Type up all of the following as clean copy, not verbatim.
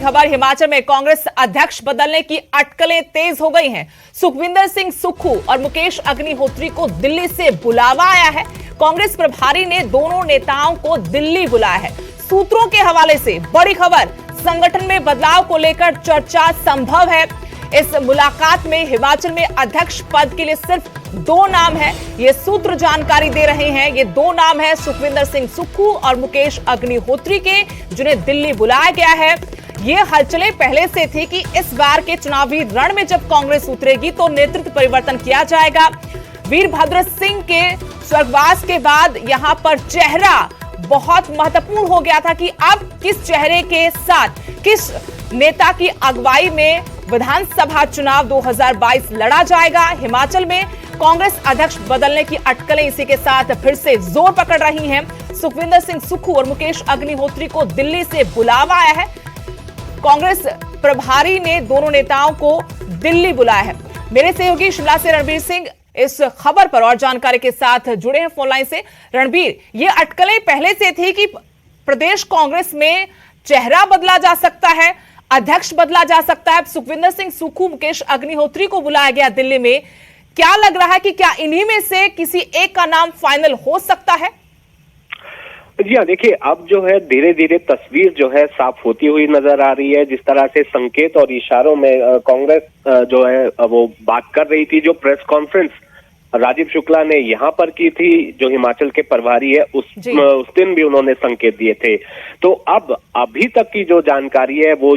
खबर हिमाचल में कांग्रेस अध्यक्ष बदलने की अटकलें तेज हो गई हैं। सुखविंदर सिंह सुक्खू और मुकेश अग्निहोत्री को दिल्ली से बुलावा आया है। कांग्रेस प्रभारी ने दोनों नेताओं को दिल्ली बुलाया है। सूत्रों के हवाले से बड़ी खबर, संगठन में बदलाव को लेकर चर्चा संभव है। इस मुलाकात में हिमाचल में अध्यक्ष पद के लिए सिर्फ दो नाम है, ये सूत्र जानकारी दे रहे हैं। ये दो नाम है सुखविंदर सिंह सुक्खू और मुकेश अग्निहोत्री के, जिन्हें दिल्ली बुलाया गया है। ये हलचलें पहले से थी कि इस बार के चुनावी रण में जब कांग्रेस उतरेगी तो नेतृत्व परिवर्तन किया जाएगा। वीरभद्र सिंह के स्वर्गवास के बाद यहां पर चेहरा बहुत महत्वपूर्ण हो गया था कि अब किस चेहरे के साथ, किस नेता की अगुवाई में विधानसभा चुनाव 2022 लड़ा जाएगा। हिमाचल में कांग्रेस अध्यक्ष बदलने की अटकलें इसी के साथ फिर से जोर पकड़ रही हैं। सुखविंदर सिंह सुक्खू और मुकेश अग्निहोत्री को दिल्ली से बुलावा आया है। कांग्रेस प्रभारी ने दोनों नेताओं को दिल्ली बुलाया है। मेरे सहयोगी शिमला से रणबीर सिंह इस खबर पर और जानकारी के साथ जुड़े हैं फोन लाइन से। रणबीर, ये अटकलें पहले से थी कि प्रदेश कांग्रेस में चेहरा बदला जा सकता है, अध्यक्ष बदला जा सकता है। सुखविंदर सिंह सुक्खू, मुकेश अग्निहोत्री को बुलाया गया दिल्ली में। क्या लग रहा है कि क्या इन्हीं में से किसी एक का नाम फाइनल हो सकता है? जी हाँ, देखिए अब जो है धीरे धीरे तस्वीर जो है साफ होती हुई नजर आ रही है। जिस तरह से संकेत और इशारों में कांग्रेस जो है वो बात कर रही थी, जो प्रेस कॉन्फ्रेंस राजीव शुक्ला ने यहाँ पर की थी, जो हिमाचल के प्रभारी है, उस दिन भी उन्होंने संकेत दिए थे। तो अब अभी तक की जो जानकारी है वो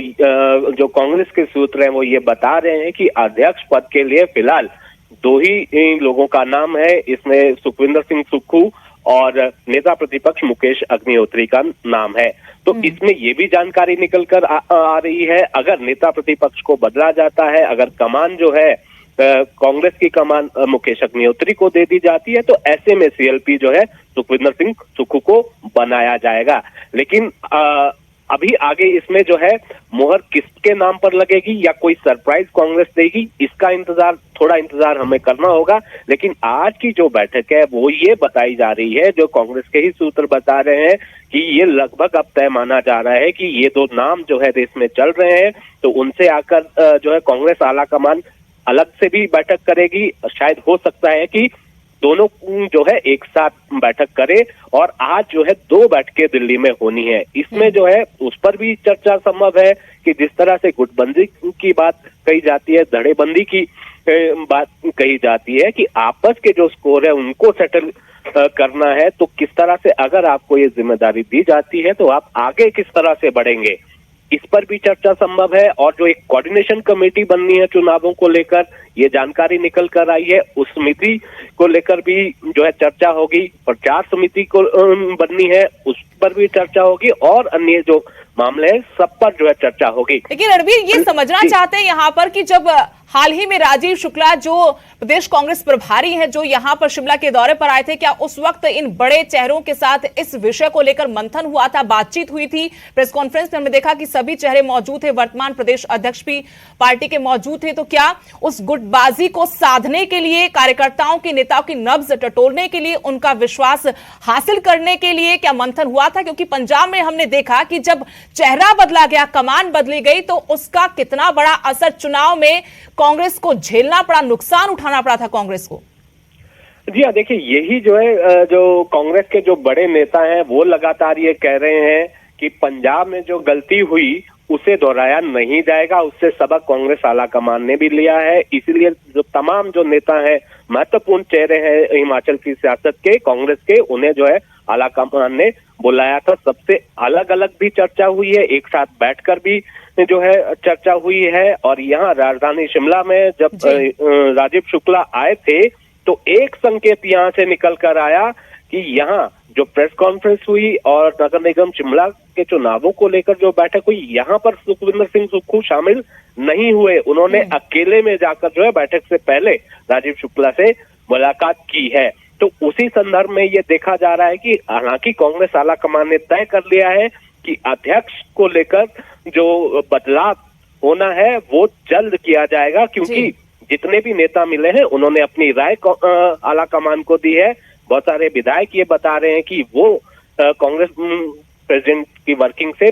जो कांग्रेस के सूत्र हैं वो ये बता रहे हैं कि अध्यक्ष पद के लिए फिलहाल दो ही लोगों का नाम है। इसमें सुखविंदर सिंह सुक्खू और नेता प्रतिपक्ष मुकेश अग्निहोत्री का नाम है। तो इसमें ये भी जानकारी निकल कर आ रही है, अगर नेता प्रतिपक्ष को बदला जाता है, अगर कमान जो है कांग्रेस की कमान मुकेश अग्निहोत्री को दे दी जाती है, तो ऐसे में सीएलपी जो है सुखविंदर सिंह सुक्खू को बनाया जाएगा। लेकिन अभी आगे इसमें जो है मोहर किसके नाम पर लगेगी या कोई सरप्राइज कांग्रेस देगी, इसका थोड़ा इंतजार हमें करना होगा। लेकिन आज की जो बैठक है वो ये बताई जा रही है, जो कांग्रेस के ही सूत्र बता रहे हैं कि ये लगभग अब तय माना जा रहा है कि ये दो नाम जो है रेस में चल रहे हैं। तो उनसे आकर जो है कांग्रेस आला कमान अलग से भी बैठक करेगी। शायद हो सकता है कि दोनों जो है एक साथ बैठक करे, और आज जो है दो बैठकें दिल्ली में होनी है। इसमें जो है उस पर भी चर्चा संभव है कि जिस तरह से गुटबंदी की बात कही जाती है, धड़ेबंदी की बात कही जाती है कि आपस के जो स्कोर है उनको सेटल करना है, तो किस तरह से अगर आपको ये जिम्मेदारी दी जाती है तो आप आगे किस तरह से बढ़ेंगे, इस पर भी चर्चा संभव है। और जो एक कोऑर्डिनेशन कमेटी बननी है चुनावों को लेकर, ये जानकारी निकल कर आई है, उस समिति को लेकर भी जो है चर्चा होगी। प्रचार समिति को बननी है, उस पर भी चर्चा होगी, और अन्य जो मामले हैं सब पर जो है चर्चा होगी। लेकिन रणबीर, ये समझना चाहते हैं यहाँ पर कि जब हाल ही में राजीव शुक्ला जो प्रदेश कांग्रेस प्रभारी हैं, जो यहाँ पर शिमला के दौरे पर आए थे, क्या उस वक्त इन बड़े चेहरों के साथ इस विषय को लेकर मंथन हुआ था, बातचीत हुई थी? प्रेस कॉन्फ्रेंस में हमने देखा कि सभी चेहरे मौजूद थे, वर्तमान प्रदेश अध्यक्ष भी पार्टी के मौजूद थे। तो क्या उस गुटबाजी को साधने के लिए, कार्यकर्ताओं के नेताओं की नब्ज टटोलने के लिए, उनका विश्वास हासिल करने के लिए क्या मंथन हुआ था? क्योंकि पंजाब में हमने देखा कि जब चेहरा बदला गया, कमान बदली गई, तो उसका कितना बड़ा असर चुनाव में कांग्रेस को झेलना पड़ा, नुकसान उठाना पड़ा था कांग्रेस को। जी हाँ, देखिए यही जो है जो कांग्रेस के जो बड़े नेता हैं वो लगातार ये कह रहे हैं कि पंजाब में जो गलती हुई उसे दोहराया नहीं जाएगा। उससे सबक कांग्रेस आला कमान ने भी लिया है। इसीलिए जो तमाम जो नेता हैं, महत्वपूर्ण चेहरे हैं हिमाचल की सियासत के, कांग्रेस के, उन्हें जो है आला कमान ने बुलाया था। सबसे अलग अलग भी चर्चा हुई है, एक साथ बैठकर भी जो है चर्चा हुई है। और यहाँ राजधानी शिमला में जब राजीव शुक्ला आए थे तो एक संकेत यहाँ से निकल कर आया कि यहाँ जो प्रेस कॉन्फ्रेंस हुई और नगर निगम शिमला के चुनावों को लेकर जो बैठक हुई, यहाँ पर सुखविंदर सिंह सुक्खू शामिल नहीं हुए। उन्होंने अकेले में जाकर जो है बैठक से पहले राजीव शुक्ला से मुलाकात की है। तो उसी संदर्भ में ये देखा जा रहा है कि हालांकि कांग्रेस आला कमान ने तय कर लिया है कि अध्यक्ष को लेकर जो बदलाव होना है वो जल्द किया जाएगा, क्योंकि जितने भी नेता मिले हैं उन्होंने अपनी राय आला कमान को दी है। बहुत सारे विधायक ये बता रहे हैं कि वो कांग्रेस प्रेसिडेंट की वर्किंग से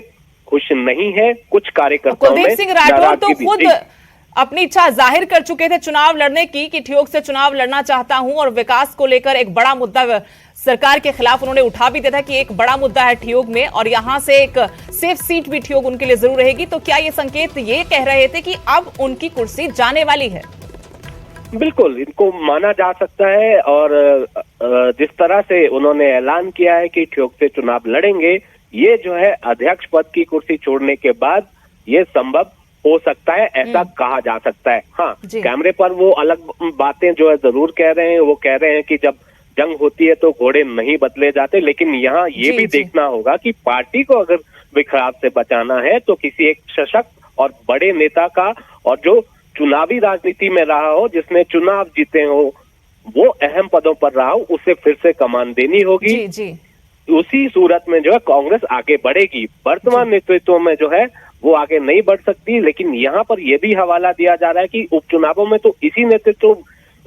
खुश नहीं है। कुछ कार्यकर्ताओं में कुलदीप सिंह राठौर तो नाराजगी खुद भी थी। अपनी इच्छा जाहिर कर चुके थे चुनाव लड़ने की कि ठियोग से चुनाव लड़ना चाहता हूं, और विकास को लेकर एक बड़ा मुद्दा सरकार के खिलाफ उन्होंने उठा भी दिया था कि एक बड़ा मुद्दा है ठियोग में, और यहां से एक सेफ सीट भी ठियोग उनके लिए जरूर रहेगी। तो क्या ये संकेत ये कह रहे थे कि अब उनकी कुर्सी जाने वाली है? बिल्कुल, इनको माना जा सकता है, और जिस तरह से उन्होंने ऐलान किया है कि ठियोग से चुनाव लड़ेंगे, ये जो है अध्यक्ष पद की कुर्सी छोड़ने के बाद ये संभव हो सकता है, ऐसा कहा जा सकता है। हाँ, कैमरे पर वो अलग बातें जो है जरूर कह रहे हैं। वो कह रहे हैं कि जब जंग होती है तो घोड़े नहीं बदले जाते, लेकिन यहाँ ये भी देखना होगा कि पार्टी को अगर बिखराव से बचाना है तो किसी एक सशक्त और बड़े नेता का, और जो चुनावी राजनीति में रहा हो, जिसने चुनाव जीते हो, वो अहम पदों पर रहा हो, उसे फिर से कमान देनी होगी। उसी सूरत में जो है कांग्रेस आगे बढ़ेगी। वर्तमान नेतृत्व में जो है वो आगे नहीं बढ़ सकती। लेकिन यहाँ पर यह भी हवाला दिया जा रहा है कि उपचुनावों में तो इसी नेतृत्व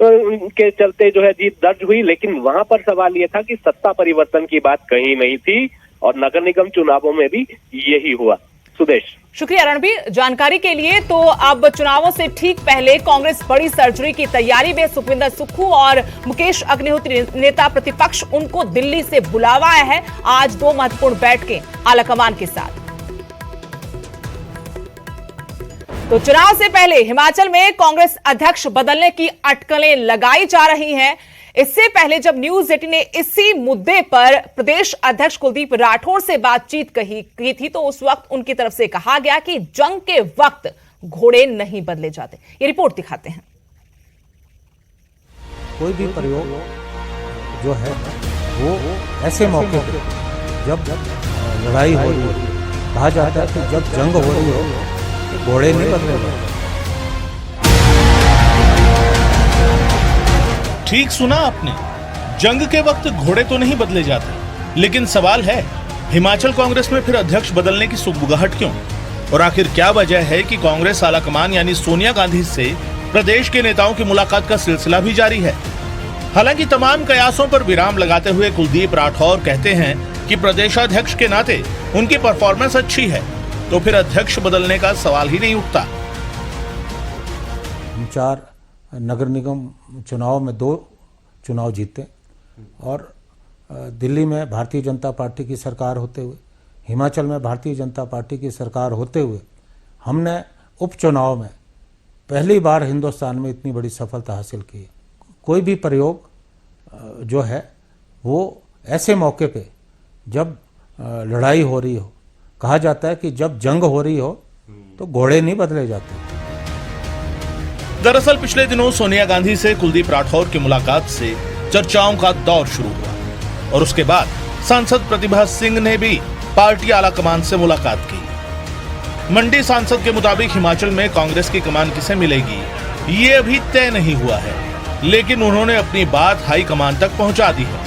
के चलते जो है जीत दर्ज हुई, लेकिन वहां पर सवाल यह था कि सत्ता परिवर्तन की बात कहीं नहीं थी, और नगर निगम चुनावों में भी यही हुआ। सुदेश, शुक्रिया रणबीर जानकारी के लिए। तो अब चुनावों से ठीक पहले कांग्रेस बड़ी सर्जरी की तैयारी में। सुखविंदर सुक्खू और मुकेश अग्निहोत्री नेता प्रतिपक्ष, उनको दिल्ली से बुलावा आया है आज 2 महत्वपूर्ण बैठकें आलाकमान के साथ। तो चुनाव से पहले हिमाचल में कांग्रेस अध्यक्ष बदलने की अटकलें लगाई जा रही हैं। इससे पहले जब न्यूज 18 ने इसी मुद्दे पर प्रदेश अध्यक्ष कुलदीप राठौर से बातचीत की थी, तो उस वक्त उनकी तरफ से कहा गया कि जंग के वक्त घोड़े नहीं बदले जाते। ये रिपोर्ट दिखाते हैं। कोई भी प्रयोग जो है वो ऐसे मौके पर जब लड़ाई हो रही हो, कहा जाता है कि जब जंग हो रही हो तो घोड़े नहीं बदले जाते। ठीक सुना आपने, जंग के वक्त घोड़े तो नहीं बदले जाते, लेकिन सवाल है हिमाचल कांग्रेस में फिर अध्यक्ष बदलने की सुगबुगाहट क्यों? और आखिर क्या वजह है कि कांग्रेस आलाकमान यानी सोनिया गांधी से प्रदेश के नेताओं की मुलाकात का सिलसिला भी जारी है। हालांकि तमाम कयासों पर विराम लगाते हुए कुलदीप राठौर कहते हैं कि प्रदेशाध्यक्ष के नाते उनकी परफॉर्मेंस अच्छी है, तो फिर अध्यक्ष बदलने का सवाल ही नहीं उठता। 4 नगर निगम चुनाव में 2 चुनाव जीते, और दिल्ली में भारतीय जनता पार्टी की सरकार होते हुए, हिमाचल में भारतीय जनता पार्टी की सरकार होते हुए, हमने उपचुनाव में पहली बार हिंदुस्तान में इतनी बड़ी सफलता हासिल की है। कोई भी प्रयोग जो है वो ऐसे मौके पे जब लड़ाई हो रही हो, कहा जाता है कि जब जंग हो रही हो तो घोड़े नहीं बदले जाते। दरअसल पिछले दिनों सोनिया गांधी से कुलदीप राठौर की मुलाकात से चर्चाओं का दौर शुरू हुआ, और उसके बाद सांसद प्रतिभा सिंह ने भी पार्टी आलाकमान से मुलाकात की। मंडी सांसद के मुताबिक हिमाचल में कांग्रेस की कमान किसे मिलेगी ये अभी तय नहीं हुआ है, लेकिन उन्होंने अपनी बात हाईकमान तक पहुंचा दी है।